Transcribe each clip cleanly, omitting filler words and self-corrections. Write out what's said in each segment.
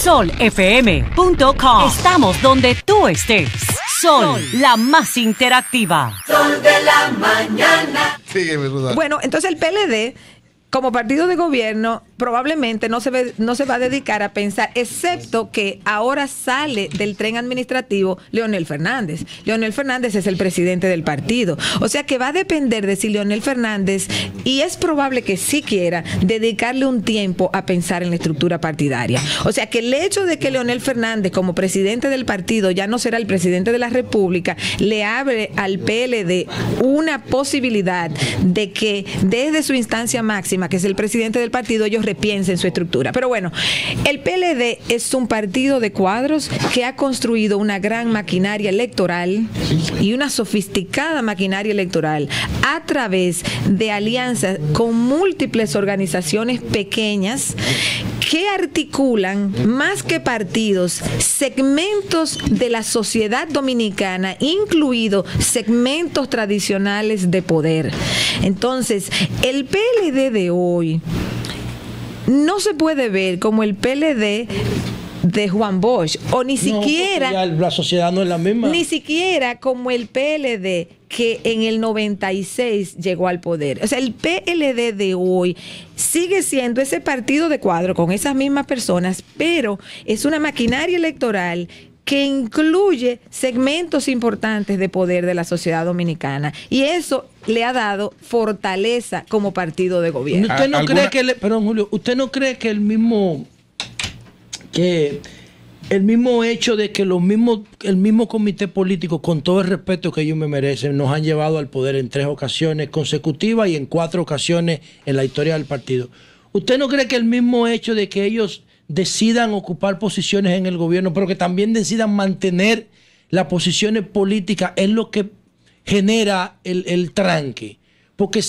solfm.com. Estamos donde tú estés. Sol, la más interactiva. Sol de la mañana. Sígueme, Rosario. Bueno, entonces el PLD, como partido de gobierno, probablemente no se va a dedicar a pensar, excepto que ahora sale del tren administrativo Leonel Fernández. Leonel Fernández es el presidente del partido. O sea que va a depender de si Leonel Fernández, y es probable que sí quiera, dedicarle un tiempo a pensar en la estructura partidaria. O sea que el hecho de que Leonel Fernández, como presidente del partido, ya no será el presidente de la República, le abre al PLD una posibilidad de que desde su instancia máxima, que es el presidente del partido, ellos repiensen su estructura. Pero bueno, el PLD es un partido de cuadros que ha construido una gran maquinaria electoral y una sofisticada maquinaria electoral a través de alianzas con múltiples organizaciones pequeñas que articulan, más que partidos, segmentos de la sociedad dominicana, incluidos segmentos tradicionales de poder. Entonces, el PLD de hoy no se puede ver como el PLD de Juan Bosch, o ni siquiera ya la sociedad no es la misma, ni siquiera como el PLD que en el 96 llegó al poder. O sea, el PLD de hoy sigue siendo ese partido de cuadro con esas mismas personas, pero es una maquinaria electoral que incluye segmentos importantes de poder de la sociedad dominicana, y eso le ha dado fortaleza como partido de gobierno. ¿Usted no cree que perdón, Julio, usted no cree que el mismo hecho de que el mismo comité político, con todo el respeto que ellos me merecen, nos han llevado al poder en 3 ocasiones consecutivas y en 4 ocasiones en la historia del partido? ¿Usted no cree que el mismo hecho de que ellos decidan ocupar posiciones en el gobierno, pero que también decidan mantener las posiciones políticas, es lo que genera el tranque? Porque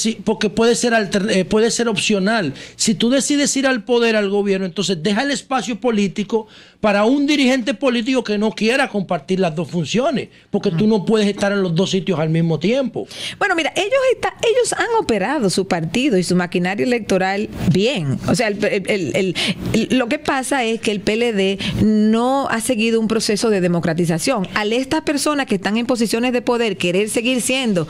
puede ser opcional. Si tú decides ir al poder, al gobierno, entonces deja el espacio político para un dirigente político que no quiera compartir las dos funciones, porque tú no puedes estar en los dos sitios al mismo tiempo. Bueno, mira, ellos han operado su partido y su maquinaria electoral bien. O sea, lo que pasa es que el PLD no ha seguido un proceso de democratización. Al estas personas que están en posiciones de poder querer seguir siendo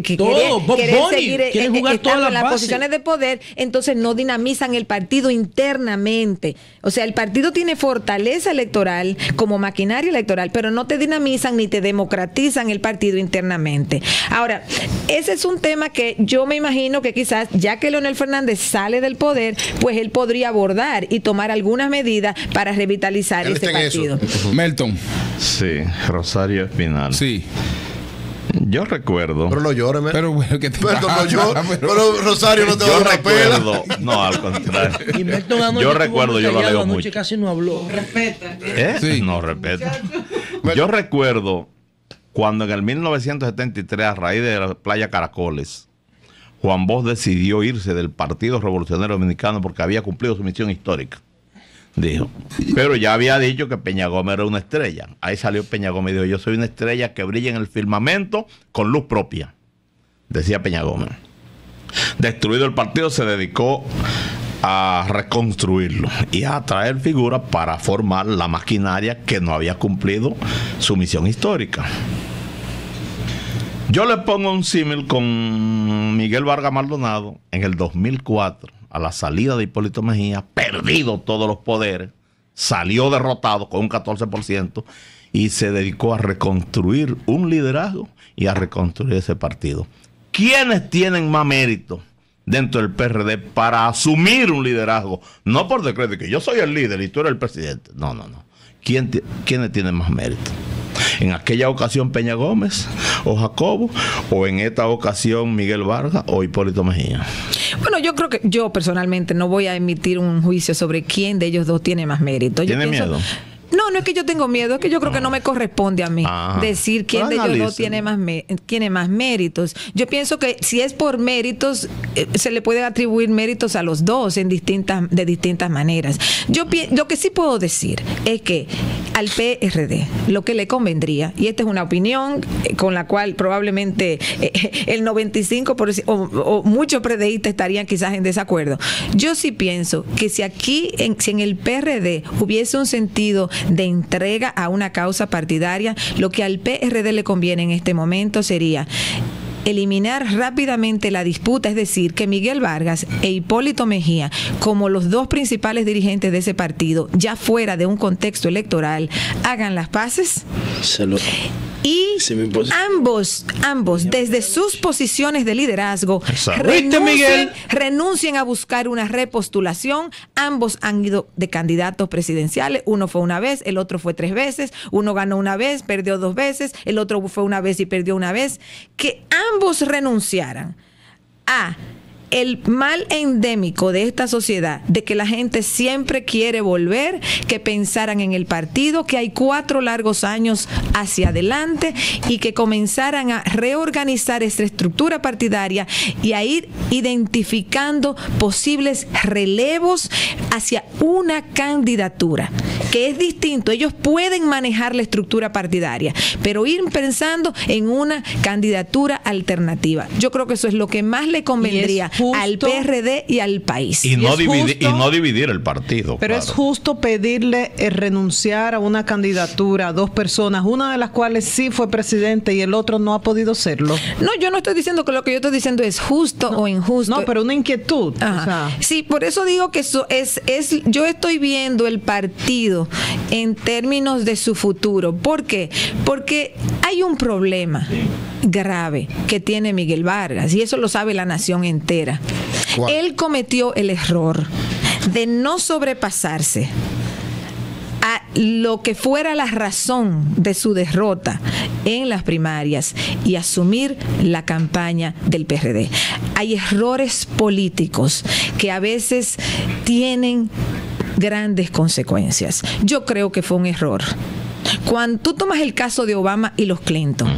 quieren jugar todas las posiciones de poder, entonces no dinamizan el partido internamente. O sea, el partido tiene fortaleza electoral como maquinaria electoral, pero no te dinamizan ni te democratizan el partido internamente. Ahora, ese es un tema que yo me imagino que quizás, ya que Leonel Fernández sale del poder, pues él podría abordar y tomar algunas medidas para revitalizar ese partido. Melton. Sí, Rosario Espinal. Sí. Yo recuerdo. Pero no llores, pero bueno, que te pero Rosario no te va a dar recuerdo. No, al contrario. Yo recuerdo, yo lo leo mucho. Casi no habló. Respeta. Sí. No respeta. Yo recuerdo cuando en el 1973, a raíz de la playa Caracoles, Juan Bosch decidió irse del Partido Revolucionario Dominicano porque había cumplido su misión histórica. Dijo, pero ya había dicho que Peña Gómez era una estrella. Ahí salió Peña Gómez y dijo: yo soy una estrella que brilla en el firmamento con luz propia, decía Peña Gómez. Destruido el partido, se dedicó a reconstruirlo y a traer figuras para formar la maquinaria que no había cumplido su misión histórica. Yo le pongo un símil con Miguel Vargas Maldonado en el 2004. A la salida de Hipólito Mejía, perdido todos los poderes, salió derrotado con un 14% y se dedicó a reconstruir un liderazgo y a reconstruir ese partido. ¿Quiénes tienen más mérito dentro del PRD para asumir un liderazgo? No por decreto, que yo soy el líder y tú eres el presidente. No. ¿Quiénes tienen más mérito? En aquella ocasión Peña Gómez o Jacobo, o en esta ocasión Miguel Vargas o Hipólito Mejía. Bueno, yo creo que yo personalmente no voy a emitir un juicio sobre quién de ellos dos tiene más mérito. ¿Tiene miedo? No es que yo tengo miedo, es que yo creo que no me corresponde a mí decir quién de ellos dos tiene más méritos. Yo pienso que si es por méritos, se le pueden atribuir méritos a los dos de distintas maneras. Lo que sí puedo decir es que al PRD lo que le convendría, y esta es una opinión con la cual probablemente el 95% o muchos PRDistas estarían quizás en desacuerdo. Yo sí pienso que si aquí, si en el PRD hubiese un sentido de entrega a una causa partidaria, lo que al PRD le conviene en este momento sería eliminar rápidamente la disputa, es decir, que Miguel Vargas e Hipólito Mejía, como los dos principales dirigentes de ese partido, ya fuera de un contexto electoral, hagan las paces. Y ambos, desde sus posiciones de liderazgo, renuncien a buscar una repostulación. Ambos han ido de candidatos presidenciales. Uno fue una vez, el otro fue 3 veces. Uno ganó una vez, perdió 2 veces. El otro fue una vez y perdió una vez. Que ambos renunciaran a el mal endémico de esta sociedad, de que la gente siempre quiere volver, que pensaran en el partido, que hay 4 largos años hacia adelante y que comenzaran a reorganizar esta estructura partidaria y a ir identificando posibles relevos hacia una candidatura, que es distinto. Ellos pueden manejar la estructura partidaria, pero ir pensando en una candidatura alternativa. Yo creo que eso es lo que más le convendría al PRD y al país. Y no dividir el partido. Pero claro, es justo pedirle renunciar a una candidatura a 2 personas, una de las cuales sí fue presidente y el otro no ha podido serlo. No, yo no estoy diciendo que lo que yo estoy diciendo es justo o injusto. No, pero una inquietud. O sea. Sí, por eso digo que eso es yo estoy viendo el partido en términos de su futuro. ¿Por qué? Porque hay un problema grave que tiene Miguel Vargas, y eso lo sabe la nación entera. ¿Cuál? Él cometió el error de no sobrepasarse a lo que fuera la razón de su derrota en las primarias y asumir la campaña del PRD. Hay errores políticos que a veces tienen grandes consecuencias. Yo creo que fue un error. Cuando tú tomas el caso de Obama y los Clinton,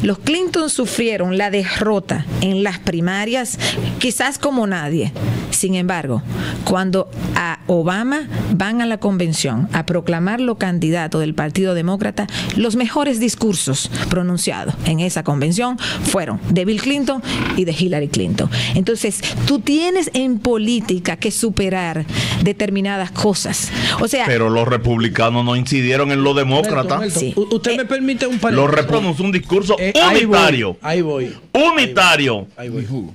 los Clinton sufrieron la derrota en las primarias quizás como nadie. Sin embargo, cuando a Obama van a la convención a proclamarlo candidato del Partido Demócrata, los mejores discursos pronunciados en esa convención fueron de Bill Clinton y de Hillary Clinton. Entonces, tú tienes en política que superar determinadas cosas. O sea, pero los republicanos no incidieron en los demócratas. Sí. Usted me permite un par. Los republicanos un discurso unitario. Ahí voy. Unitario.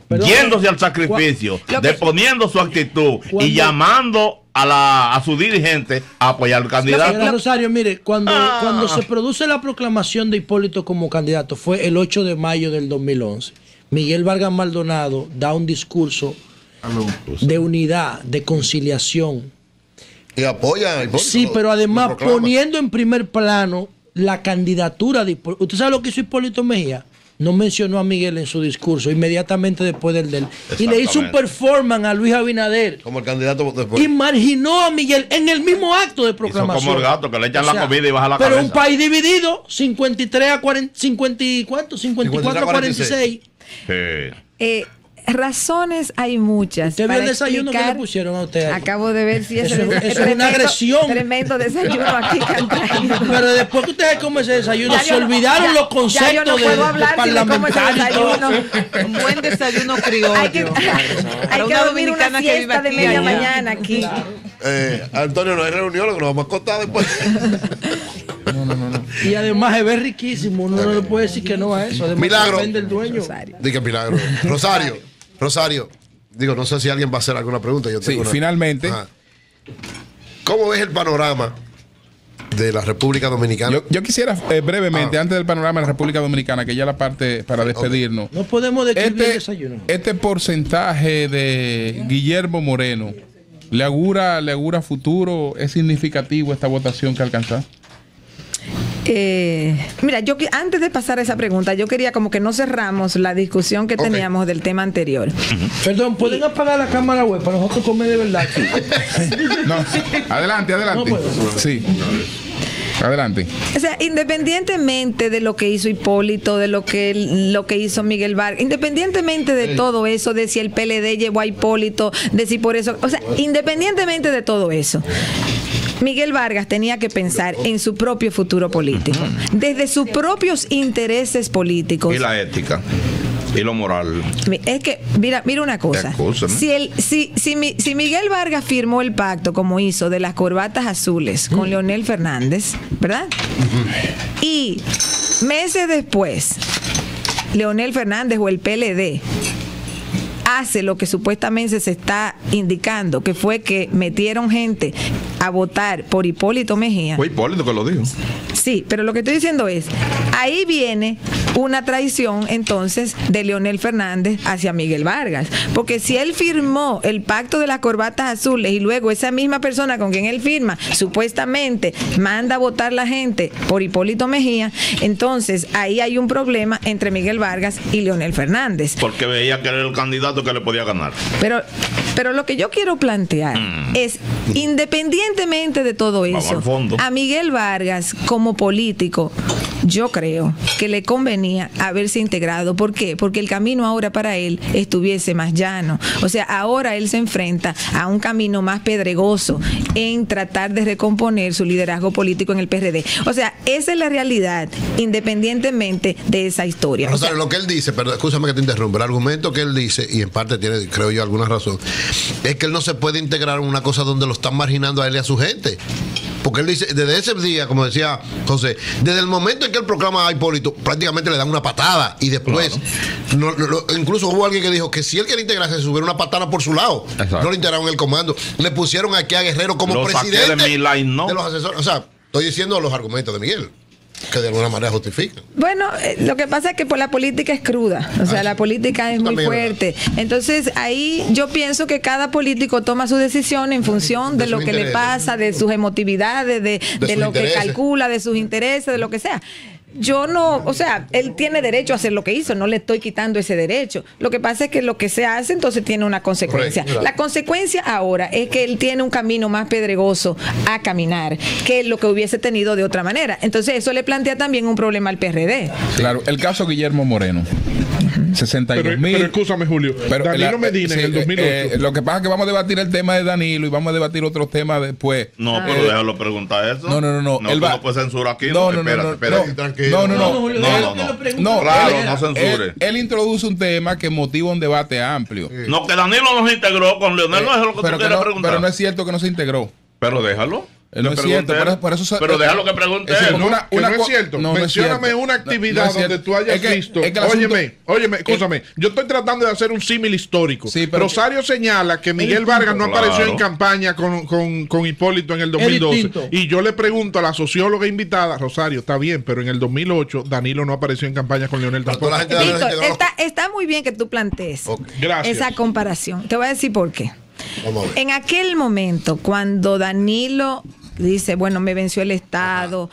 Yéndose al sacrificio, deponiendo su actitud y llamando a su dirigente a apoyar al candidato. Señora Rosario, mire, cuando se produce la proclamación de Hipólito como candidato, fue el 8 de mayo del 2011. Miguel Vargas Maldonado da un discurso de unidad, de conciliación. Y apoya a Hipólito. Sí, pero además poniendo en primer plano la candidatura de Hipólito. ¿Usted sabe lo que hizo Hipólito Mejía? No mencionó a Miguel en su discurso inmediatamente después del de él. Y le hizo un performance a Luis Abinader. Como el candidato después. Y marginó a Miguel en el mismo acto de proclamación. Hizo como el gato que le echan la comida y baja la cabeza. Pero un país dividido, 53 a 40, 50 y ¿cuánto? 54 a 46. Razones hay muchas. ¿Usted vio el desayuno que le pusieron a usted? Acabo de ver si eso es una agresión. Tremendo desayuno aquí que han traído. Pero después que ustedes comen ese desayuno, se olvidaron los conceptos yo no puedo hablar de parlamentario. Un buen desayuno criollo. Hay que dormir una siesta de media mañana aquí. Claro. Antonio, no hay reunión, lo que nos vamos a contar después. No. Y además es riquísimo. Uno no le puede decir que no a eso. Además, Milagro. Depende del dueño. Diga Milagro. Rosario, digo, no sé si alguien va a hacer alguna pregunta. Yo tengo finalmente. Ajá. ¿Cómo ves el panorama de la República Dominicana? Yo quisiera brevemente, antes del panorama de la República Dominicana, que ya la parte para despedirnos. No podemos describir el desayuno. Este porcentaje de Guillermo Moreno, ¿le augura futuro? ¿Es significativo esta votación que alcanza? Mira, antes de pasar a esa pregunta, yo quería como que no cerramos la discusión que teníamos del tema anterior. Perdón, ¿pueden apagar la cámara web para nosotros comer de verdad? No, adelante. No puedo. Sí. Adelante. O sea, independientemente de lo que hizo Hipólito, de lo que hizo Miguel Vargas, independientemente de todo eso, de si el PLD llevó a Hipólito, de si por eso, o sea, independientemente de todo eso, Miguel Vargas tenía que pensar en su propio futuro político, desde sus propios intereses políticos. Y la ética. Y lo moral. Es que, mira una cosa. Si Miguel Vargas firmó el pacto, como hizo, de las corbatas azules con Leonel Fernández, ¿verdad? Y meses después, Leonel Fernández o el PLD hace lo que supuestamente se está indicando, que fue que metieron gente a votar por Hipólito Mejía. Fue Hipólito que lo dijo. Sí, pero lo que estoy diciendo es, ahí viene una traición entonces de Leonel Fernández hacia Miguel Vargas, porque si él firmó el pacto de las corbatas azules y luego esa misma persona con quien él firma supuestamente manda a votar la gente por Hipólito Mejía, entonces ahí hay un problema entre Miguel Vargas y Leonel Fernández. Porque veía que era el candidato que le podía ganar. Pero lo que yo quiero plantear es, independientemente de todo eso, a Miguel Vargas como político, yo creo que le convenía haberse integrado. ¿Por qué? Porque el camino ahora para él estuviese más llano. O sea, ahora él se enfrenta a un camino más pedregoso en tratar de recomponer su liderazgo político en el PRD. O sea, esa es la realidad, independientemente de esa historia. O sea, lo que él dice, pero escúchame que te interrumpa, el argumento que él dice, y en parte tiene, creo yo, alguna razón, es que él no se puede integrar en una cosa donde lo están marginando a él y a su gente. Porque él dice, desde ese día, como decía José, desde el momento en que él proclama a Hipólito, prácticamente le dan una patada. Y después, incluso hubo alguien que dijo que si él quería integrarse, se subiera una patada por su lado. Exacto. No le integraron el comando. Le pusieron aquí a Guerrero como presidente de los asesores. O sea, estoy diciendo los argumentos de Miguel, que de alguna manera justifican. Bueno, lo que pasa es que la política es cruda, o sea, la política es muy fuerte. Entonces ahí yo pienso que cada político toma su decisión en función de lo que le pasa, de sus emotividades, de lo que calcula, de sus intereses, de lo que sea. Yo no, o sea, él tiene derecho a hacer lo que hizo, no le estoy quitando ese derecho. Lo que pasa es que lo que se hace entonces tiene una consecuencia. Correcto. La consecuencia ahora es que él tiene un camino más pedregoso a caminar que lo que hubiese tenido de otra manera. Entonces eso le plantea también un problema al PRD. Claro, el caso Guillermo Moreno. 62.000. Pero escúchame, Julio. Danilo Medina en el 2008. Lo que pasa es que vamos a debatir el tema de Danilo y vamos a debatir otros temas después. No, pero déjalo preguntar eso. No. No, él no puede censurar aquí. Espérate. Tranquilo. No. Claro, no censure. Él introduce un tema que motiva un debate amplio. Sí. No, que Danilo no se integró con Leonel, no es lo que tú quieres preguntar. Pero no es cierto que no se integró. Pero déjalo. No es cierto, por eso pero déjalo que pregunte él. No es cierto. Mencióname una actividad donde tú hayas visto. Óyeme, escúchame. Yo estoy tratando de hacer un símil histórico. Sí, Rosario señala que Miguel Vargas no apareció en campaña con Hipólito en el 2012. Y yo le pregunto a la socióloga invitada, Rosario, está bien, pero en el 2008 Danilo no apareció en campaña con Leonel tampoco. Está muy bien que tú plantees esa comparación. Te voy a decir por qué. En aquel momento, cuando Danilo dice, bueno, me venció el Estado,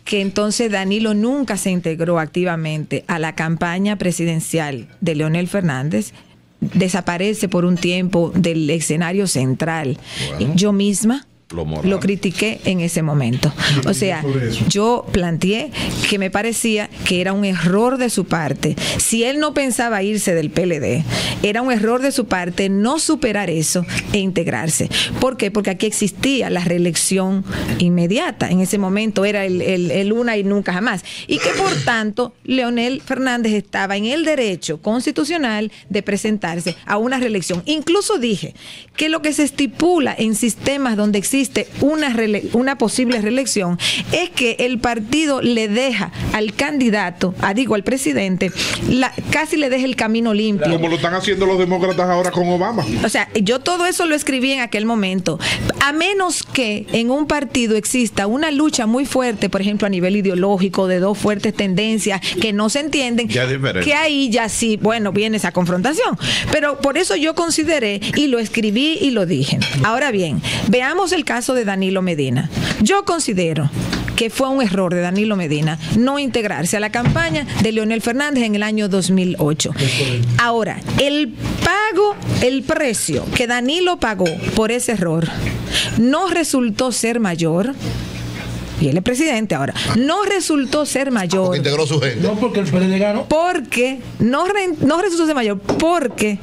que entonces Danilo nunca se integró activamente a la campaña presidencial de Leonel Fernández, desaparece por un tiempo del escenario central. Bueno, yo misma lo critiqué en ese momento. O sea, yo planteé que me parecía que era un error de su parte. Si él no pensaba irse del PLD, era un error de su parte no superar eso e integrarse. ¿Por qué? Porque aquí existía la reelección inmediata. En ese momento era el una y nunca jamás. Y que por tanto, Leonel Fernández estaba en el derecho constitucional de presentarse a una reelección. Incluso dije que lo que se estipula en sistemas donde existe una posible reelección es que el partido le deja al candidato, al presidente, casi le deja el camino limpio. Como lo están haciendo los demócratas ahora con Obama. O sea, yo todo eso lo escribí en aquel momento. A menos que en un partido exista una lucha muy fuerte, por ejemplo, a nivel ideológico, de dos fuertes tendencias que no se entienden, que ahí ya sí, bueno, viene esa confrontación. Pero por eso yo consideré y lo escribí y lo dije. Ahora bien, veamos el caso de Danilo Medina. Yo considero que fue un error de Danilo Medina no integrarse a la campaña de Leonel Fernández en el año 2008. Ahora, el precio que Danilo pagó por ese error no resultó ser mayor y él es presidente ahora, no resultó ser mayor. Porque integró su gente. No, porque el PLD ganó. Porque no resultó ser mayor, porque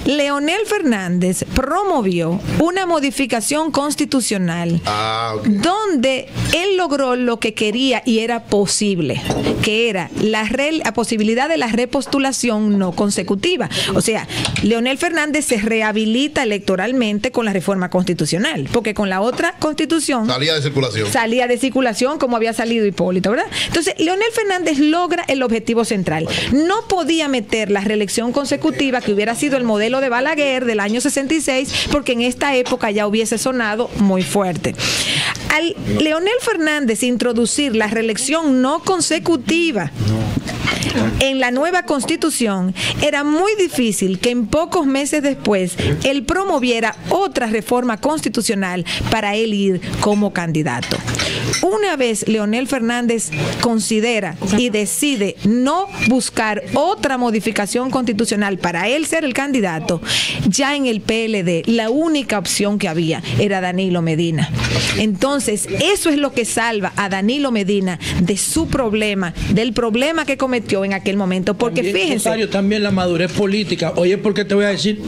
Leonel Fernández promovió una modificación constitucional donde él logró lo que quería y era posible, que era la posibilidad de la repostulación no consecutiva. O sea, Leonel Fernández se rehabilita electoralmente con la reforma constitucional, porque con la otra constitución salía de circulación como había salido Hipólito, ¿verdad? Entonces, Leonel Fernández logra el objetivo central. No podía meter la reelección consecutiva, que hubiera sido el modelo de Balaguer del año 66, porque en esta época ya hubiese sonado muy fuerte. Al Leonel Fernández introducir la reelección no consecutiva en la nueva constitución, era muy difícil que en pocos meses después él promoviera otra reforma constitucional para él ir como candidato. Una vez Leonel Fernández considera y decide no buscar otra modificación constitucional para él ser el candidato, ya en el PLD la única opción que había era Danilo Medina. Entonces, eso es lo que salva a Danilo Medina de su problema, del problema que cometió en aquel momento. Porque también, fíjense. Rosario, también la madurez política. Oye, porque te voy a decir,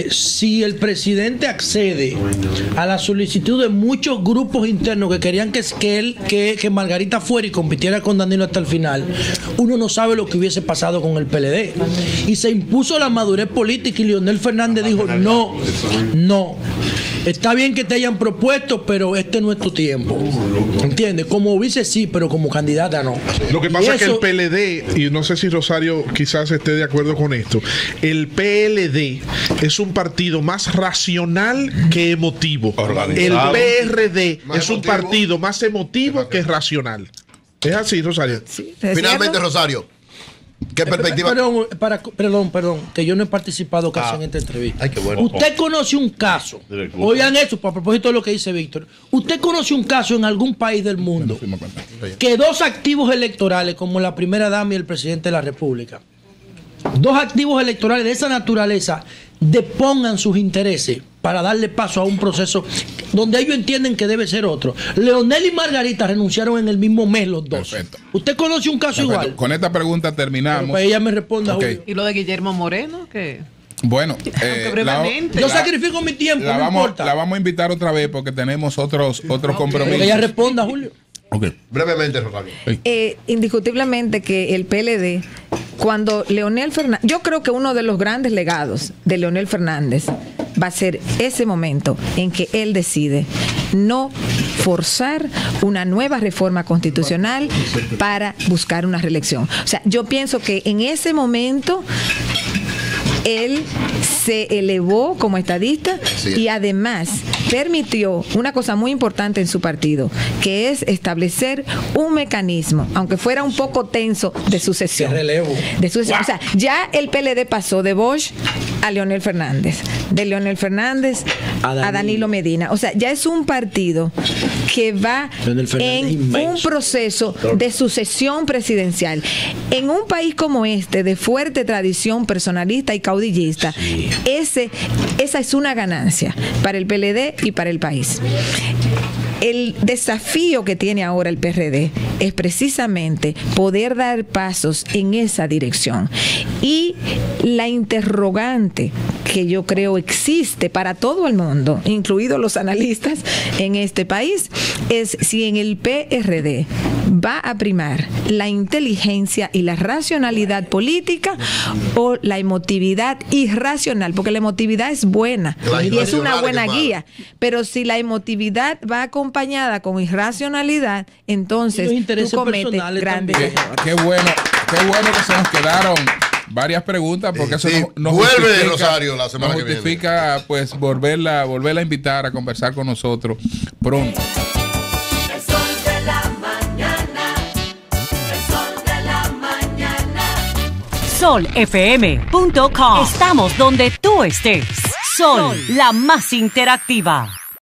si el presidente accede a la solicitud de muchos grupos internos que querían que Margarita fuera y compitiera con Danilo hasta el final, uno no sabe lo que hubiese pasado con el PLD. Y se impuso la madurez política y Leonel Fernández dijo, no. Está bien que te hayan propuesto, pero este no es tu tiempo. ¿Entiendes? Como vice sí, pero como candidata no. Lo que pasa es que el PLD, y no sé si Rosario quizás esté de acuerdo con esto, el PLD es un partido más racional que emotivo. El PRD es un partido más emotivo que racional. ¿Es así, Rosario? Sí, finalmente, Rosario, ¿qué perspectiva? Perdón, que yo no he participado casi en esta entrevista. Ay, qué bueno. ¿Usted conoce un caso? Oigan eso, a propósito de lo que dice Víctor. ¿Usted conoce un caso en algún país del mundo que dos activos electorales, como la primera dama y el presidente de la República, dos activos electorales de esa naturaleza, depongan sus intereses para darle paso a un proceso donde ellos entienden que debe ser otro? Leonel y Margarita renunciaron en el mismo mes los dos. Perfecto. ¿Usted conoce un caso igual? Con esta pregunta terminamos. Pues ella me responda. Okay. ¿Y lo de Guillermo Moreno? ¿Qué? Bueno, yo sacrifico mi tiempo, no importa. La vamos a invitar otra vez porque tenemos otros compromisos. Que ella responda, Julio. Okay. Brevemente, Rosario. Indiscutiblemente que el PLD, cuando Leonel Fernández, yo creo que uno de los grandes legados de Leonel Fernández va a ser ese momento en que él decide no forzar una nueva reforma constitucional para buscar una reelección. O sea, yo pienso que en ese momento él se elevó como estadista y además permitió una cosa muy importante en su partido, que es establecer un mecanismo, aunque fuera un poco tenso, de sucesión. De relevo. Wow. O sea, ya el PLD pasó de Bosch a Leonel Fernández, de Leonel Fernández a Danilo Medina. O sea, ya es un partido que va en un proceso de sucesión presidencial. En un país como este, de fuerte tradición personalista y caudillista, esa es una ganancia para el PLD y para el país. El desafío que tiene ahora el PRD es precisamente poder dar pasos en esa dirección. Y la interrogante que yo creo existe para todo el mundo, incluidos los analistas en este país, es si en el PRD va a primar la inteligencia y la racionalidad política o la emotividad irracional, porque la emotividad es buena y es una buena guía, pero si la emotividad va acompañada con irracionalidad, entonces tú cometes grandes errores. Qué bueno que se nos quedaron varias preguntas, porque eso nos vuelve justifica, Rosario la semana nos que justifica viene. Pues volverla a invitar a conversar con nosotros pronto. El sol de la mañana, el sol de la mañana. solfm.com. Estamos donde tú estés. Sol, la más interactiva.